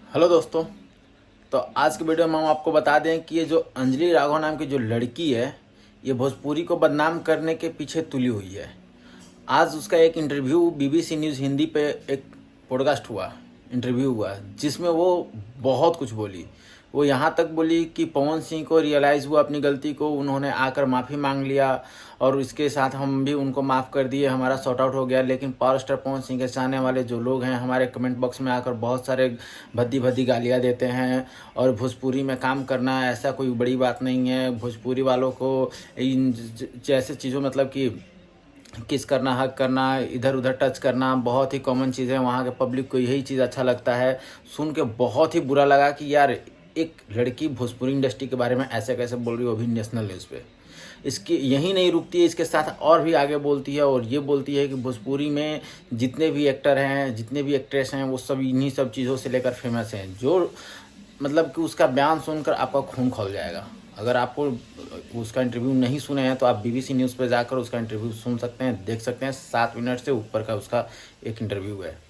Hello दोस्तों। तो आज के वीडियो में हम आपको बता दें कि ये जो अंजलि राघव नाम की जो लड़की है, ये भोजपुरी को बदनाम करने के पीछे तुली हुई है। आज उसका एक इंटरव्यू बीबीसी न्यूज़ हिंदी पे एक पॉडकास्ट हुआ, इंटरव्यू हुआ, जिसमें वो बहुत कुछ बोली। वो यहाँ तक बोली कि पवन सिंह को रियलाइज़ हुआ अपनी गलती को, उन्होंने आकर माफ़ी मांग लिया और इसके साथ हम भी उनको माफ़ कर दिए, हमारा सॉर्ट आउट हो गया। लेकिन पावर स्टार पवन सिंह के चाहने वाले जो लोग हैं, हमारे कमेंट बॉक्स में आकर बहुत सारे भद्दी भद्दी गालियाँ देते हैं। और भोजपुरी में काम करना ऐसा कोई बड़ी बात नहीं है। भोजपुरी वालों को इन जैसे चीज़ों मतलब कि किस करना, हक करना, इधर उधर टच करना बहुत ही कॉमन चीज़ है। वहाँ के पब्लिक को यही चीज़ अच्छा लगता है। सुन के बहुत ही बुरा लगा कि यार एक लड़की भोजपुरी इंडस्ट्री के बारे में ऐसे कैसे बोल रही हो, अभी नेशनल न्यूज़ पे। इसकी यही नहीं रुकती है, इसके साथ और भी आगे बोलती है और ये बोलती है कि भोजपुरी में जितने भी एक्टर हैं, जितने भी एक्ट्रेस हैं, वो सब इन्हीं सब चीज़ों से लेकर फेमस हैं। जो मतलब कि उसका बयान सुनकर आपका खून खौल जाएगा। अगर आपको उसका इंटरव्यू नहीं सुने हैं तो आप बीबीसी न्यूज़ पर जाकर उसका इंटरव्यू सुन सकते हैं, देख सकते हैं। 7 मिनट से ऊपर का उसका एक इंटरव्यू है।